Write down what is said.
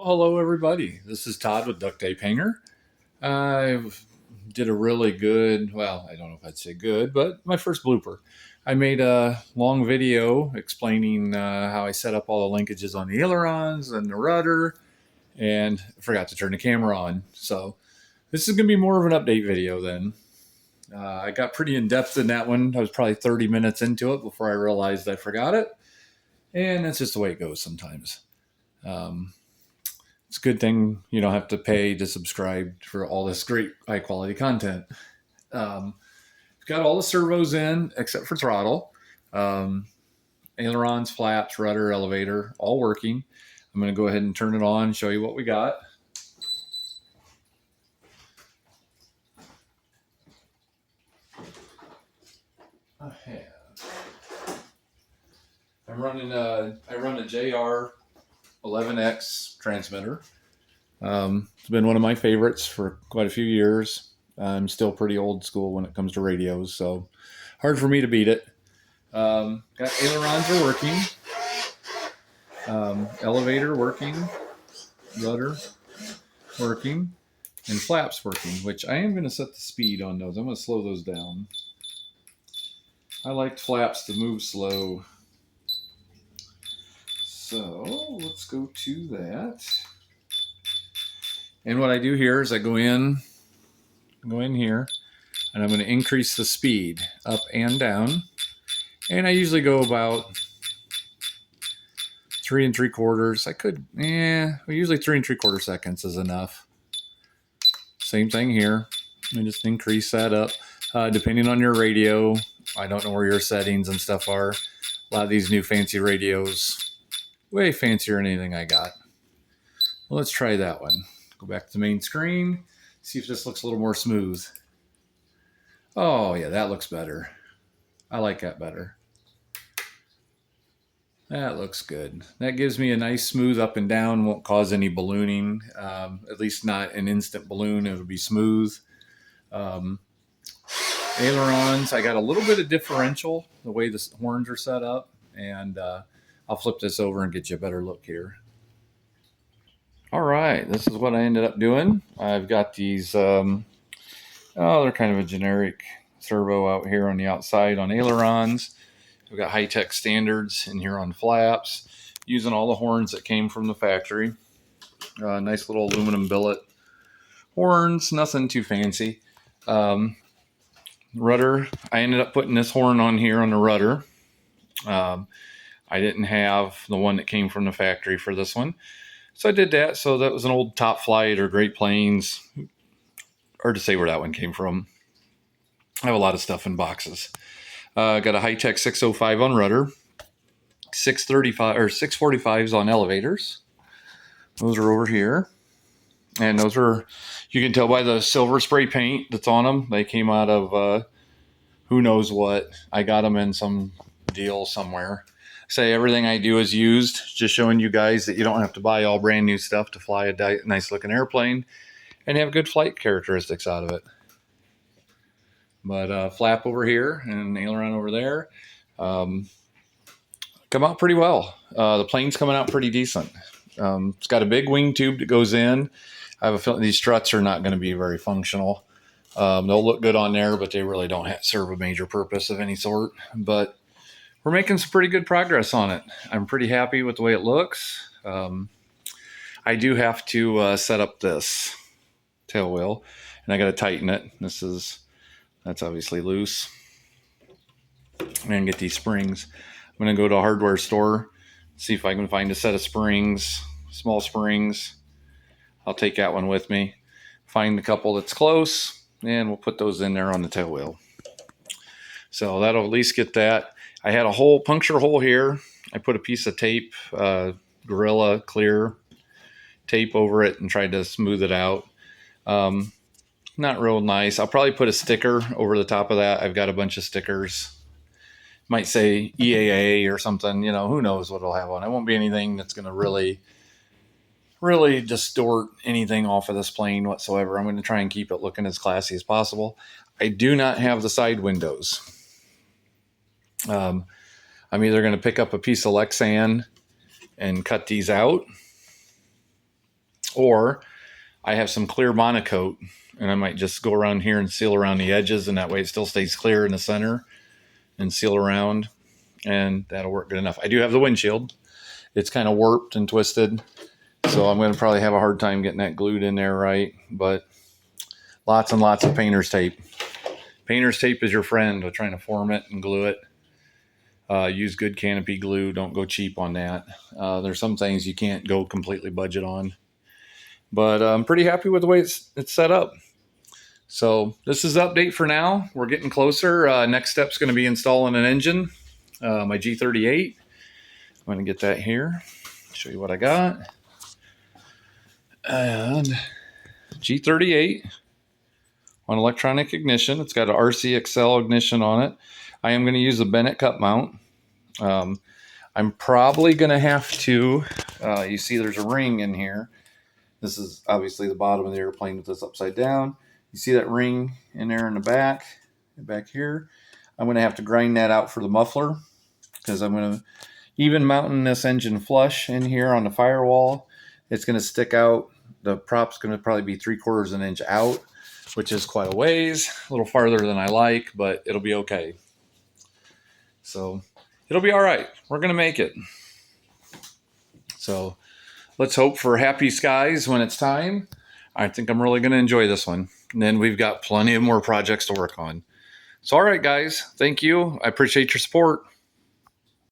Hello, everybody. This is Todd with Duct Tape Hanger. I did a really good, well, I don't know if I'd say good, but my first blooper. I made a long video explaining how I set up all the linkages on the ailerons and the rudder, and I forgot to turn the camera on. So this is going to be more of an update video then. I got pretty in-depth in that one. I was probably 30 minutes into it before I realized I forgot it. And that's just the way it goes sometimes. It's a good thing you don't have to pay to subscribe for all this great high quality content. Got all the servos in except for throttle. Ailerons, flaps, rudder, elevator, all working. I'm going to go ahead and turn it on and show you what we got. I run a JR-11X transmitter. It's been one of my favorites for quite a few years. I'm still pretty old school when it comes to radios, so hard for me to beat it. Got ailerons are working, elevator working, rudder working, and flaps working, which I am going to set the speed on those. I'm going to slow those down. I like flaps to move slow. So let's go to that. And what I do here is I go in here, and I'm going to increase the speed up and down. And I usually go about 3 3/4. Usually 3 3/4 seconds is enough. Same thing here. I just increase that up. Depending on your radio, I don't know where your settings and stuff are. A lot of these new fancy radios, way fancier than anything I got. Well, let's try that one. Go back to the main screen, see if this looks a little more smooth. Oh yeah, that looks better. I like that better. That looks good. That gives me a nice smooth up and down, won't cause any ballooning, at least not an instant balloon. It'll be smooth. Ailerons, I got a little bit of differential, the way the horns are set up, and I'll flip this over and get you a better look here. All right, this is what I ended up doing. I've got these, they're kind of a generic servo out here on the outside on ailerons. We've got high-tech standards in here on flaps, using all the horns that came from the factory. Nice little aluminum billet horns, nothing too fancy. Rudder, I ended up putting this horn on here on the rudder. I didn't have the one that came from the factory for this one. So I did that. So that was an old Top Flight or Great Plains. Hard to say where that one came from. I have a lot of stuff in boxes. Got a high-tech 605 on rudder. 635 or 645s on elevators. Those are over here. And those are, you can tell by the silver spray paint that's on them. They came out of who knows what. I got them in some deal somewhere. Say everything I do is used, just showing you guys that you don't have to buy all brand new stuff to fly a nice looking airplane and have good flight characteristics out of it. But flap over here and aileron over there come out pretty well. The plane's coming out pretty decent. It's got a big wing tube that goes in. I have a feeling these struts are not going to be very functional. They'll look good on there, but they really don't serve a major purpose of any sort. But we're making some pretty good progress on it. I'm pretty happy with the way it looks. I do have to set up this tail wheel, and I got to tighten it. That's obviously loose. I'm going to get these springs. I'm going to go to a hardware store, see if I can find a set of springs, small springs. I'll take that one with me, find a couple that's close, and we'll put those in there on the tail wheel. So that'll at least get that. I had a puncture hole here. I put a piece of tape, Gorilla clear tape over it and tried to smooth it out. Not real nice. I'll probably put a sticker over the top of that. I've got a bunch of stickers. Might say EAA or something, who knows what it'll have on. It won't be anything that's going to really distort anything off of this plane whatsoever. I'm going to try and keep it looking as classy as possible. I do not have the side windows. I'm either going to pick up a piece of Lexan and cut these out, Or I have some clear Monocoat, and I might just go around here and seal around the edges, and that way it still stays clear in the center and seal around, and that'll work good enough. I do have the windshield. It's kind of warped and twisted, so I'm going to probably have a hard time getting that glued in there right, but lots and lots of painter's tape. Painter's tape is your friend with trying to form it and glue it. Use good canopy glue. Don't go cheap on that. There's some things you can't go completely budget on. But I'm pretty happy with the way it's set up. So this is the update for now. We're getting closer. Next step's going to be installing an engine, my G38. I'm going to get that here. Show you what I got. And G38 on electronic ignition. It's got an RCXL ignition on it. I am going to use a Bennett cup mount. I'm probably going to have to, you see there's a ring in here. This is obviously the bottom of the airplane with this upside down. You see that ring in there in the back here. I'm going to have to grind that out for the muffler because I'm going to, even mounting this engine flush in here on the firewall, it's going to stick out. The prop's going to probably be 3/4 of an inch out, which is quite a ways, a little farther than I like, but it'll be okay. So it'll be all right. We're going to make it. So let's hope for happy skies when it's time. I think I'm really going to enjoy this one. And then we've got plenty of more projects to work on. So, all right, guys, thank you. I appreciate your support.